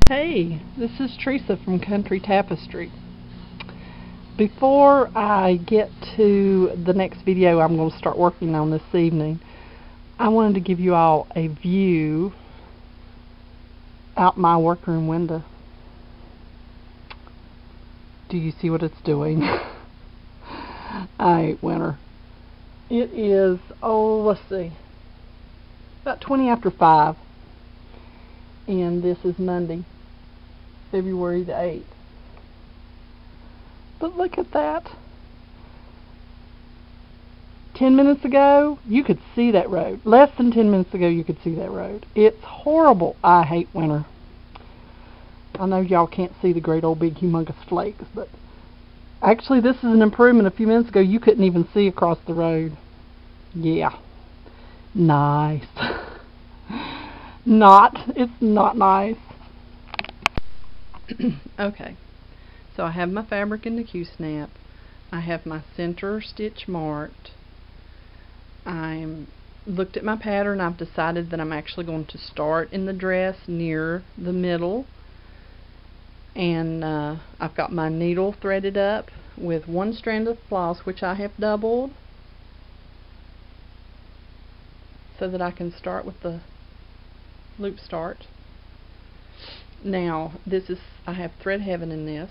Hey, this is Teresa from Country Tapestry. Before I get to the next video I'm going to start working on this evening, I wanted to give you all a view out my workroom window. Do you see what it's doing? I hate winter. It is, let's see, about 20 after 5, and this is Monday, February the 8th. But look at that. 10 minutes ago, you could see that road. Less than 10 minutes ago, you could see that road. It's horrible. I hate winter. I know y'all can't see the great old big humongous flakes, but actually this is an improvement. A few minutes ago, you couldn't even see across the road. Yeah. Nice. It's not nice. Okay. So I have my fabric in the Q-snap. I have my center stitch marked. I looked at my pattern. I've decided that I'm actually going to start in the dress near the middle. And I've got my needle threaded up with one strand of floss, which I have doubled, so that I can start with the loop start. Now, I have thread heaven in this.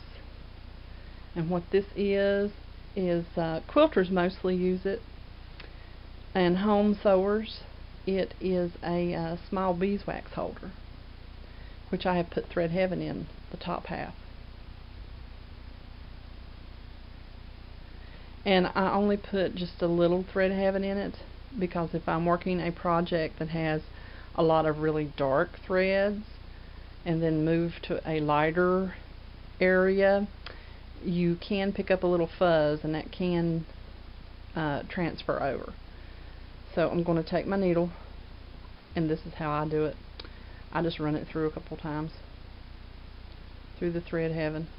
And what this is quilters mostly use it, and home sewers. It is a small beeswax holder, which I have put thread heaven in the top half. And I only put just a little thread heaven in it because if I'm working a project that has a lot of really dark threads and then move to a lighter area, you can pick up a little fuzz, and that can transfer over. So I'm going to take my needle, and this is how I do it. I just run it through a couple times through the thread heaven,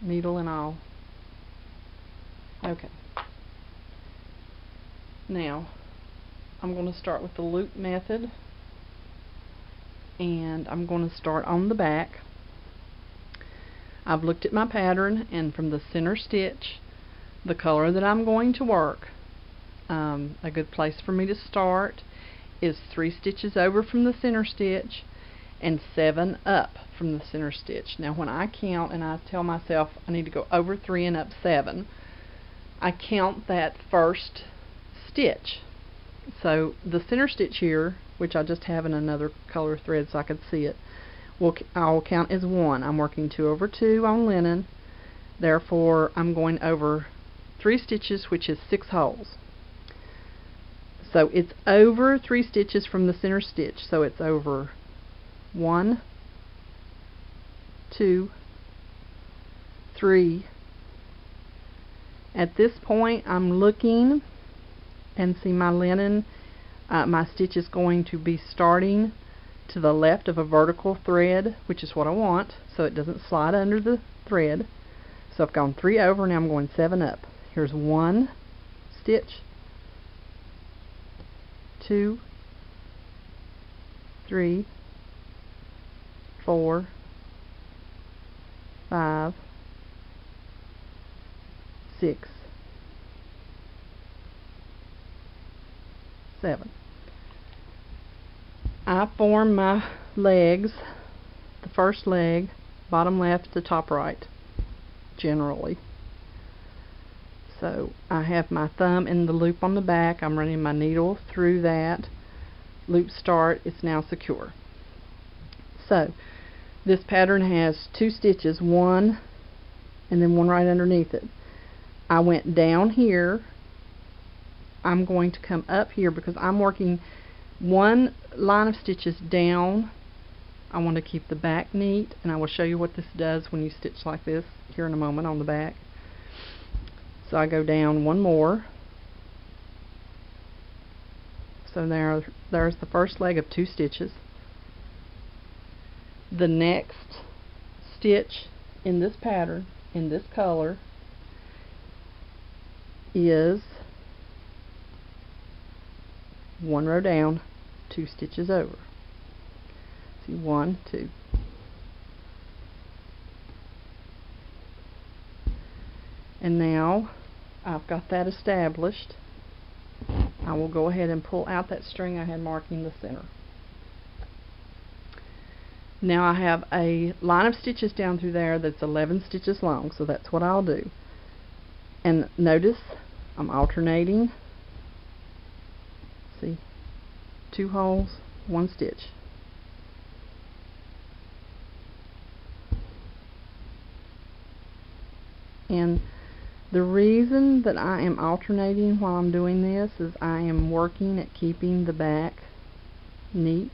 needle and all. Okay. Now I'm going to start with the loop method, and I'm going to start on the back. I've looked at my pattern, and from the center stitch, the color that I'm going to work, a good place for me to start is 3 stitches over from the center stitch and 7 up from the center stitch. Now when I count and I tell myself I need to go over 3 and up 7, I count that first stitch. So the center stitch here, which I just have in another color thread so I could see it, I'll count as 1. I'm working 2 over 2 on linen, therefore I'm going over 3 stitches, which is 6 holes. So it's over 3 stitches from the center stitch, so it's over 1, 2, 3. At this point I'm looking and see my linen, my stitch is going to be starting to the left of a vertical thread, which is what I want, so it doesn't slide under the thread. So I've gone 3 over, now I'm going 7 up. Here's 1 stitch, 2, 3, 4, 5, 6, 7. I form my legs, the first leg, bottom left to top right, generally. So I have my thumb in the loop on the back. I'm running my needle through that. Loop start, it's now secure. So this pattern has 2 stitches, 1 and then 1 right underneath it. I went down here. I'm going to come up here because I'm working 1 line of stitches down. I want to keep the back neat, and I will show you what this does when you stitch like this here in a moment on the back. So I go down 1 more. So there's the first leg of 2 stitches. The next stitch in this pattern, in this color, is 1 row down, 2 stitches over. See, 1, 2. And now I've got that established. I will go ahead and pull out that string I had marking the center. Now I have a line of stitches down through there that's 11 stitches long, so that's what I'll do. And notice I'm alternating. See, 2 holes, 1 stitch. And the reason that I am alternating while I'm doing this is I am working at keeping the back neat.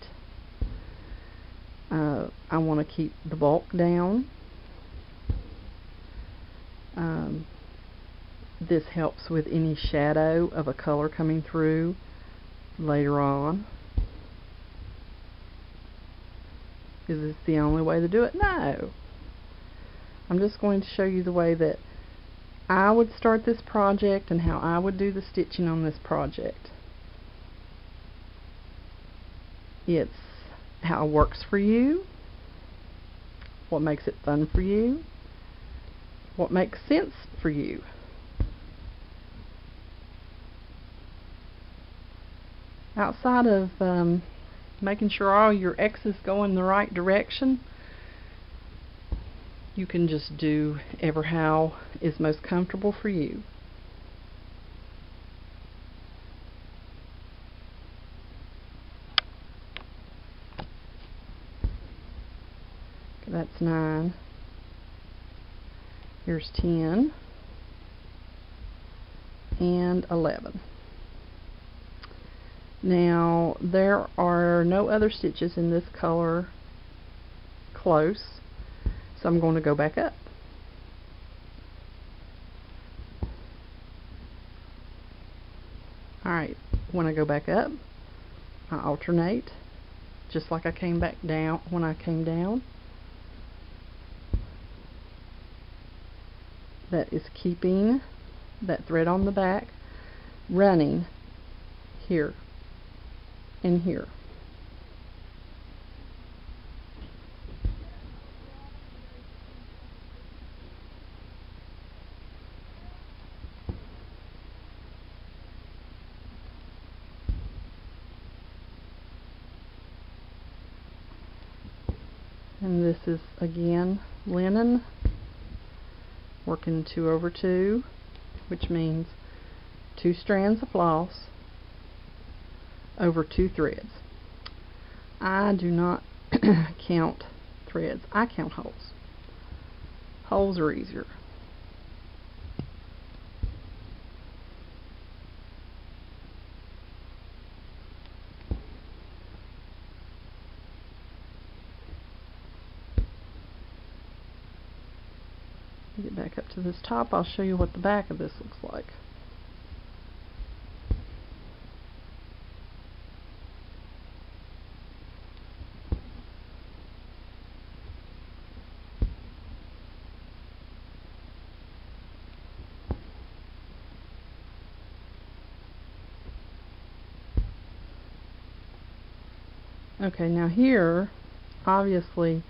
I want to keep the bulk down. This helps with any shadow of a color coming through later on. Is this the only way to do it? No. I'm just going to show you the way that I would start this project and how I would do the stitching on this project. It's how it works for you, what makes it fun for you, what makes sense for you. Outside of making sure all your X's go in the right direction, you can just do ever how is most comfortable for you. Okay, that's 9. Here's 10 and 11. Now there are no other stitches in this color close, so I'm going to go back up. Alright, when I go back up, I alternate just like I came back down when I came down. That is keeping that thread on the back running here and here. And this is again linen, working 2 over 2, which means 2 strands of floss over 2 threads. I do not count threads, I count holes. Holes are easier. Get back up to this top, I'll show you what the back of this looks like. Okay, now here, obviously,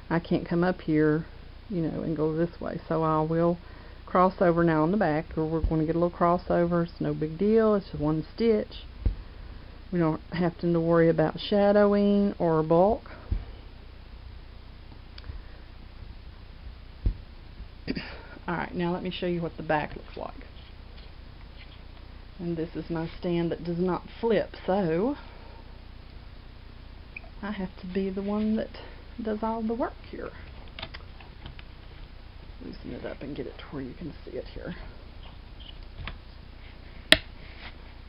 I can't come up here, you know, and go this way, so I will cross over now on the back, or we're going to get a little crossover. It's no big deal, it's just 1 stitch. We don't have to worry about shadowing or bulk. Alright, now let me show you what the back looks like. And this is my stand that does not flip, so I have to be the one that does all the work here. Loosen it up and get it to where you can see it here.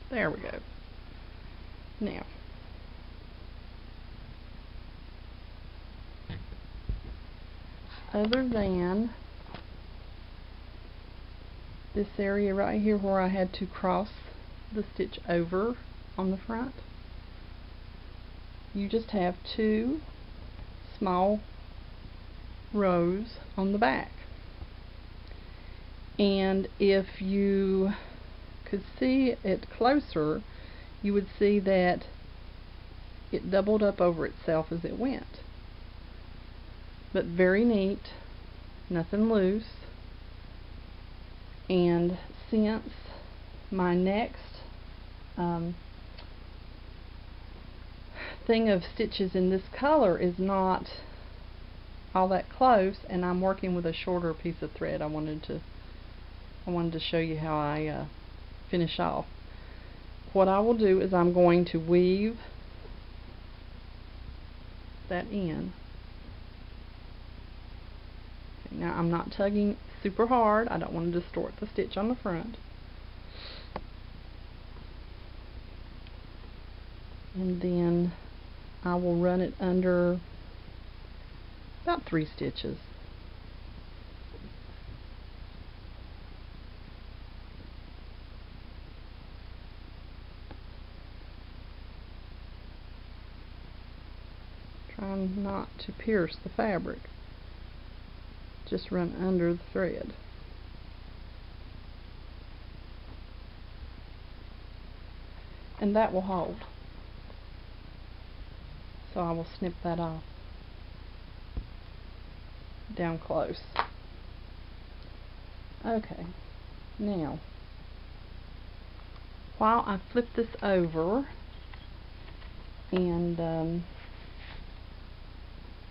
There we go. Now, other than this area right here where I had to cross the stitch over on the front, you just have 2 small rows on the back. And if you could see it closer, you would see that it doubled up over itself as it went. But very neat, nothing loose. And since my next thing of stitches in this color is not all that close, and I'm working with a shorter piece of thread, I wanted to show you how I finish off. What I will do is I'm going to weave that in. Okay, now I'm not tugging super hard. I don't want to distort the stitch on the front. And then I will run it under about 3 stitches. Trying not to pierce the fabric. Just run under the thread. And that will hold. So I will snip that off down close. Okay, now while I flip this over and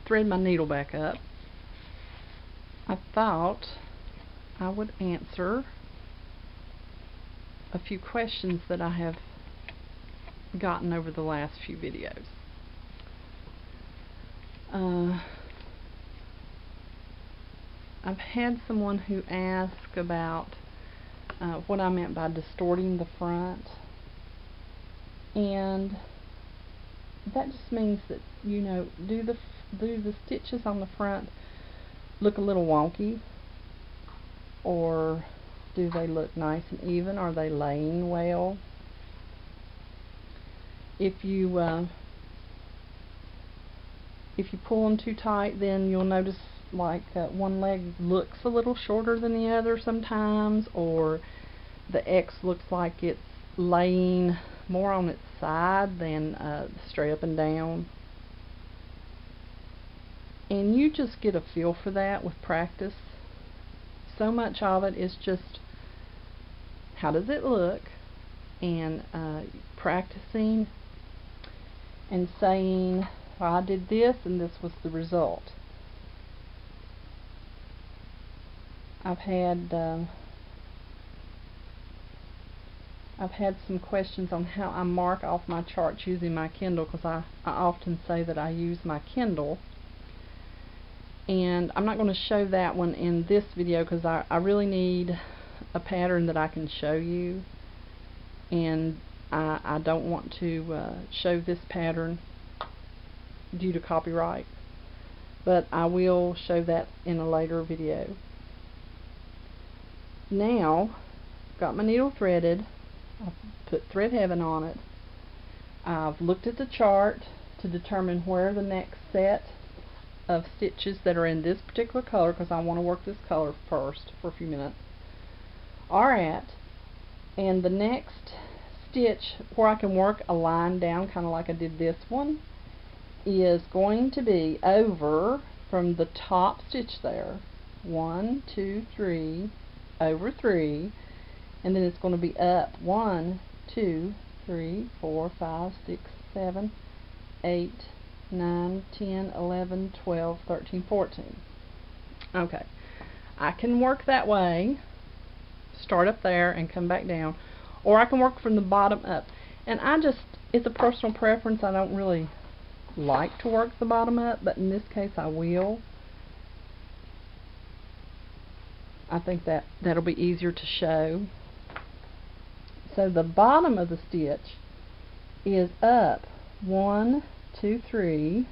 thread my needle back up, I thought I would answer a few questions that I have gotten over the last few videos. I've had someone who asked about what I meant by distorting the front, and that just means that, you know, do the stitches on the front look a little wonky, or do they look nice and even? Are they laying well? If you pull them too tight, then you'll notice like one leg looks a little shorter than the other sometimes, or the X looks like it's laying more on its side than straight up and down. And you just get a feel for that with practice. So much of it is just how does it look, and practicing and saying, well, I did this and this was the result. I've had some questions on how I mark off my charts using my Kindle, because I often say that I use my Kindle, and I'm not going to show that one in this video because I really need a pattern that I can show you, and I don't want to show this pattern due to copyright, but I will show that in a later video. Now, got my needle threaded, I've put thread heaven on it, I've looked at the chart to determine where the next set of stitches that are in this particular color, because I want to work this color first for a few minutes, are at, and the next stitch where I can work a line down kind of like I did this one is going to be over from the top stitch there, 1, 2, 3, over 3, and then it's going to be up 1, 2, 3, 4, 5, 6, 7, 8, 9, 10, 11, 12, 13, 14. Okay, I can work that way, start up there and come back down, or I can work from the bottom up, and it's a personal preference. I don't really like to work the bottom up, but in this case I will. I think that'll be easier to show. So the bottom of the stitch is up 1, 2, 3,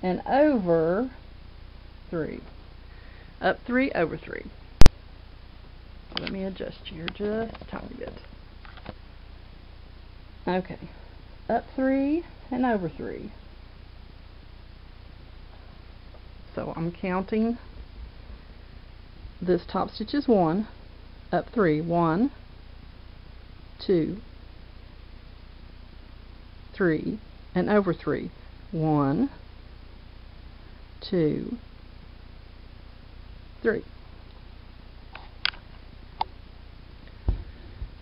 and over 3. Up 3, over 3. Let me adjust here just a tiny bit. Okay, up 3 and over 3. So I'm counting. This top stitch is 1, up 3, 1, 2, 3, and over 3. 1, 2, 3.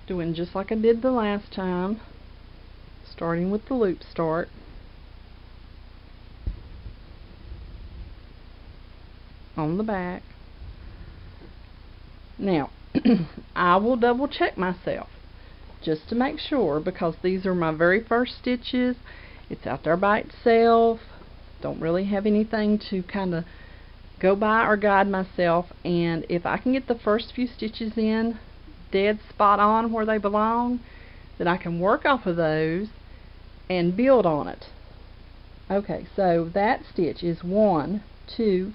Doing just like I did the last time, starting with the loop start. On the back. Now, I will double check myself just to make sure, because these are my very first stitches. It's out there by itself. Don't really have anything to kind of go by or guide myself, and if I can get the first few stitches in dead spot on where they belong, then I can work off of those and build on it. Okay, so that stitch is 1, 2,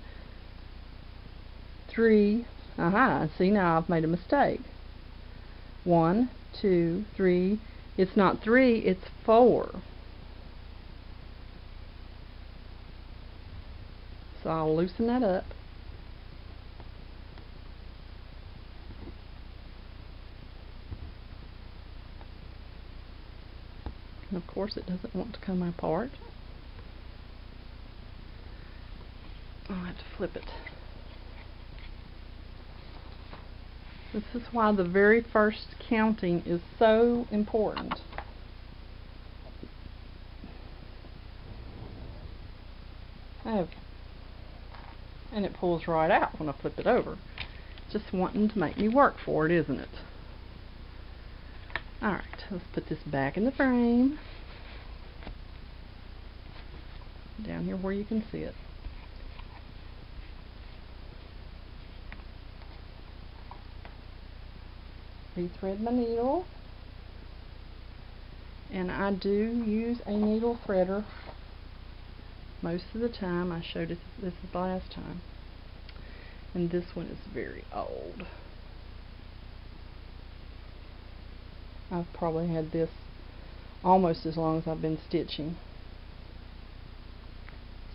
3. See, now I've made a mistake. 1, 2, 3. It's not 3, it's 4. So I'll loosen that up. And of course it doesn't want to come apart. I'll have to flip it. This is why the very first counting is so important. Okay. And it pulls right out when I flip it over. Just wanting to make me work for it, isn't it? Alright, let's put this back in the frame. Down here where you can see it. Rethread my needle, and I do use a needle threader most of the time. I showed it this the last time, and this one is very old. I've probably had this almost as long as I've been stitching.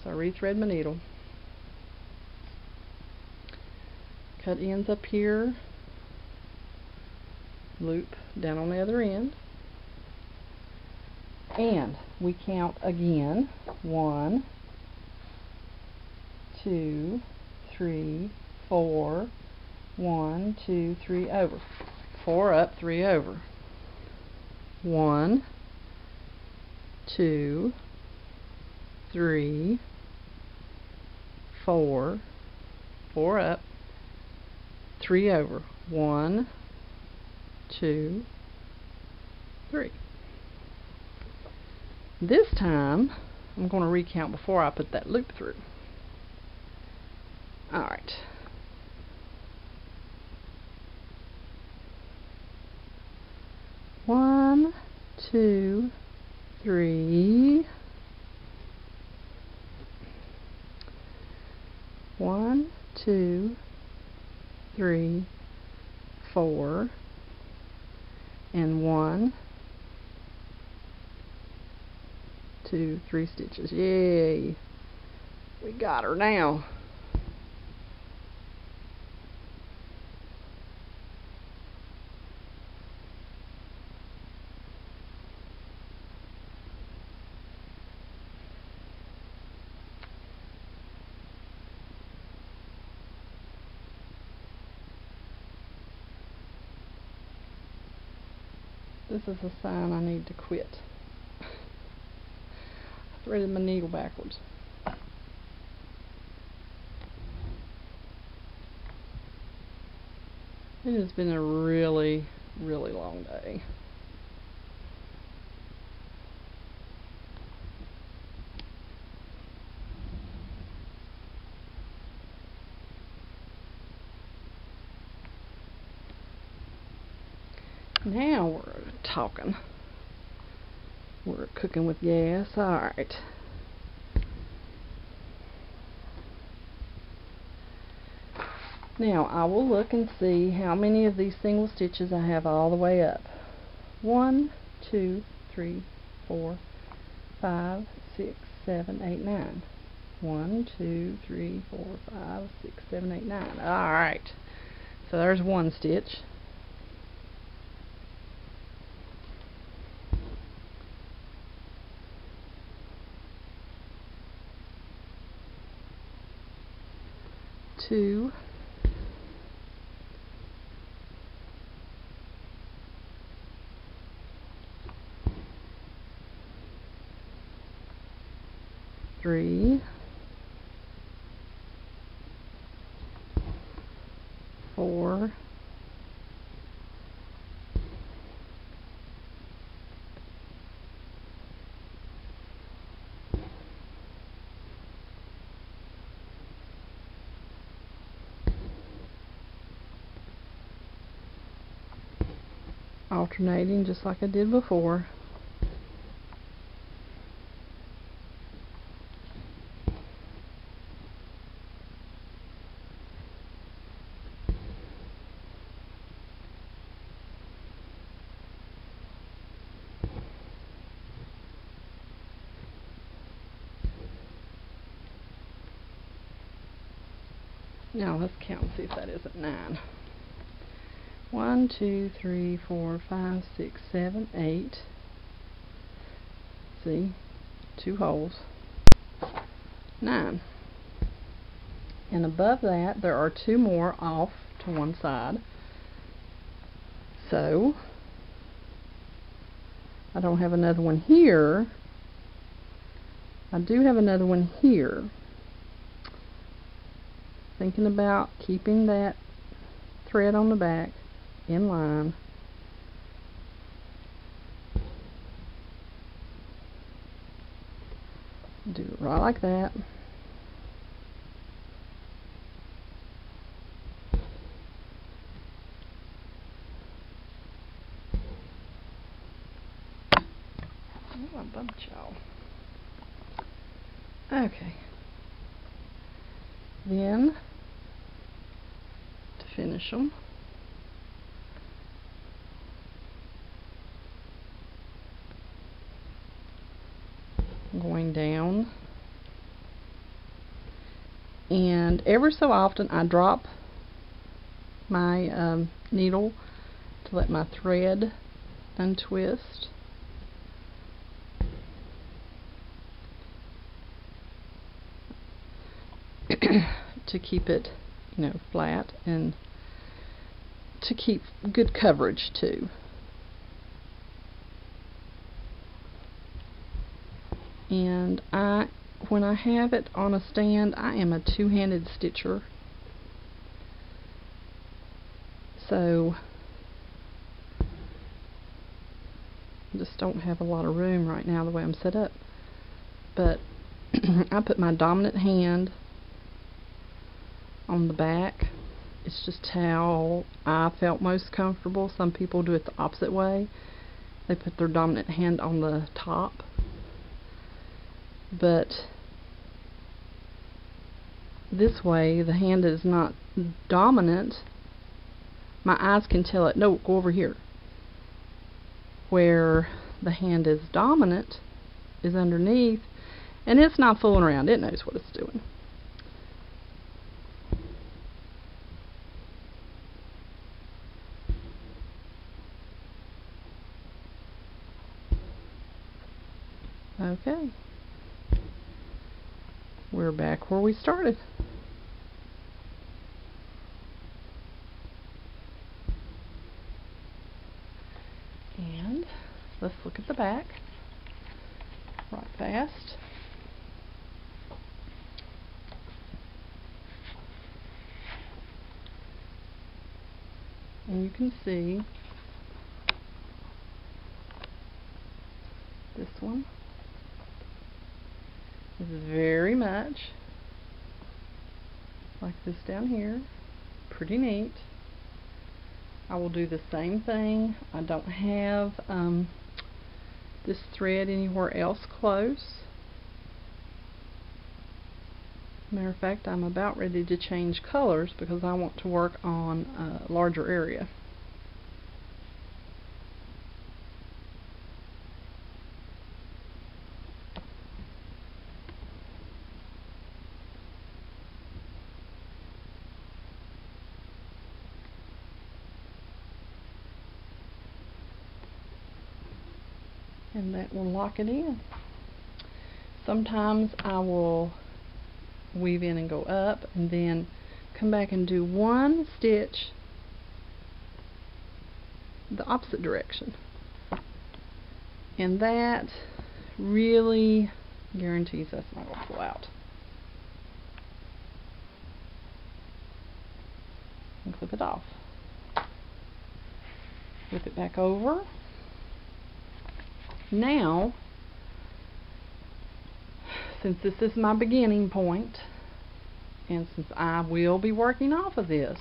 So I rethread my needle, cut ends up here, loop down on the other end, and we count again. 1, 2, 3, 4. 1, 2, 3 over. 4 up, 3 over. 1, 2, 3, 4. 4 up, 3 over. 1, 2, 3. This time I'm going to recount before I put that loop through. Alright. One, 2, 3. 1, 2, 3, 4. And 1, 2, 3 stitches. Yay! We got her now. This is a sign I need to quit. I threaded my needle backwards. It has been a really, really long day. Now we're talking. We're cooking with gas. Alright. Now I will look and see how many of these single stitches I have all the way up. 1, 2, 3, 4, 5, 6, 7, 8, 9. 1, 2, 3, 4, 5, 6, 7, 8, 9. Alright. So there's one stitch. 2, three, 4, 5, alternating just like I did before. Now let's count and see if that isn't 9. 1, 2, 3, 4, 5, 6, 7, 8. See? 2 holes. 9. And above that there are 2 more off to one side. So I don't have another one here. I do have another one here. Thinking about keeping that thread on the back in line. Do it right like that. Oh, I bumped y'all. Okay. Then, to finish them, I'm going down, and ever so often I drop my needle to let my thread untwist. To keep it, flat, and to keep good coverage too. And when I have it on a stand, I am a two-handed stitcher, so I just don't have a lot of room right now the way I'm set up. But I put my dominant hand on the back. It's just how I felt most comfortable. Some people do it the opposite way. They put their dominant hand on the top. But this way, the hand is not dominant. My eyes can tell it, no, go over here. Where the hand is dominant is underneath, and it's not fooling around. It knows what it's doing. Okay, we're back where we started. And let's look at the back right fast. And you can see this one is very much like this down here. Pretty neat. I will do the same thing. I don't have this thread anywhere else close. Matter of fact, I'm about ready to change colors because I want to work on a larger area. And that will lock it in. Sometimes I will weave in and go up and then come back and do one stitch the opposite direction. And that really guarantees that's not going to pull out. And clip it off. Flip it back over. Now, since this is my beginning point, and since I will be working off of this,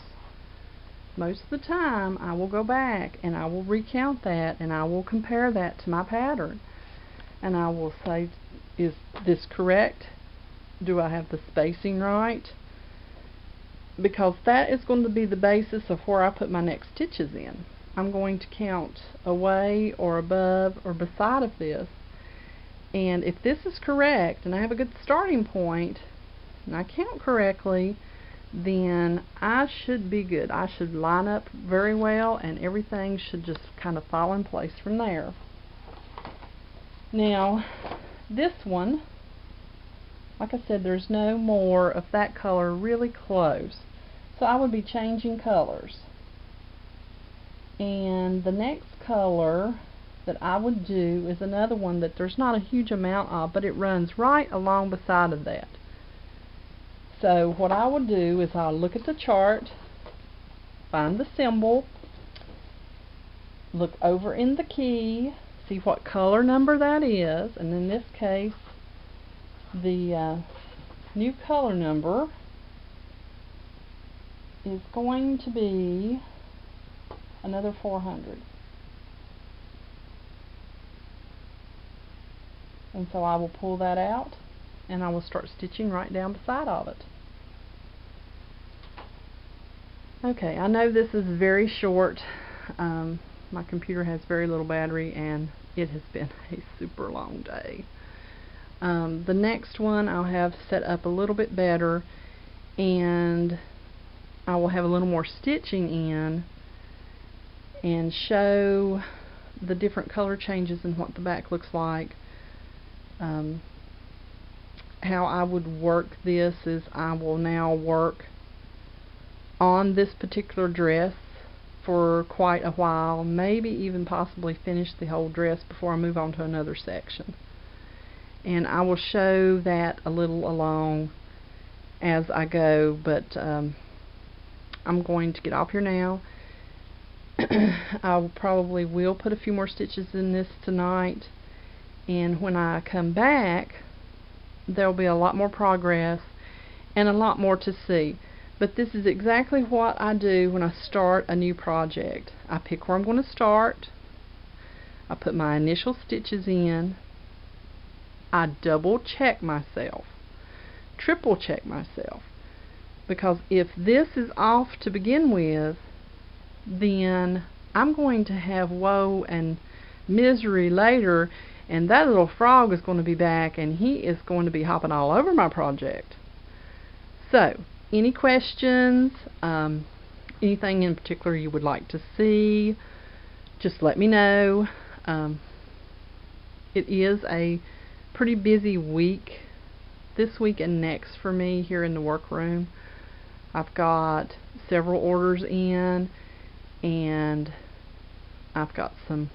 most of the time I will go back and I will recount that and I will compare that to my pattern. And I will say, is this correct? Do I have the spacing right? Because that is going to be the basis of where I put my next stitches in. I'm going to count away or above or beside of this. And if this is correct and I have a good starting point and I count correctly, then I should be good. I should line up very well and everything should just kind of fall in place from there. Now, this one, like I said, there's no more of that color really close. So I would be changing colors. And the next color that I would do is another one that there's not a huge amount of, but it runs right along beside of that. So what I will do is I'll look at the chart, find the symbol, look over in the key, see what color number that is, and in this case the new color number is going to be another 400. And so I will pull that out and I will start stitching right down beside of it. Okay, I know this is very short. My computer has very little battery and it has been a super long day. The next one I'll have set up a little bit better and I will have a little more stitching in and show the different color changes and what the back looks like. How I would work this is I will now work on this particular dress for quite a while, maybe even possibly finish the whole dress before I move on to another section. And I will show that a little along as I go, but I'm going to get off here now. I probably will put a few more stitches in this tonight, and when I come back there'll be a lot more progress and a lot more to see. But this is exactly what I do when I start a new project. I pick where I'm going to start, I put my initial stitches in, I double check myself, triple check myself, because if this is off to begin with, then I'm going to have woe and misery later, and that little frog is going to be back and he is going to be hopping all over my project. So, any questions, anything in particular you would like to see, just let me know. It is a pretty busy week, this week and next for me here in the workroom. I've got several orders in, and I've got some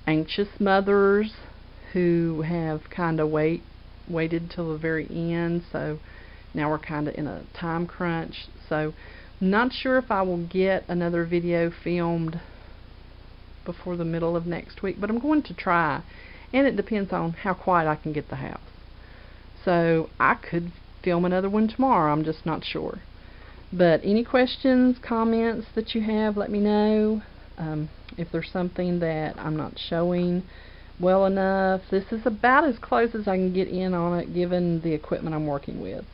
anxious mothers who have kind of waited till the very end, so now we're kind of in a time crunch. So not sure if I will get another video filmed before the middle of next week, but I'm going to try, and it depends on how quiet I can get the house. So I could film another one tomorrow, I'm just not sure. But any questions, comments that you have, let me know. If there's something that I'm not showing well enough, this is about as close as I can get in on it given the equipment I'm working with.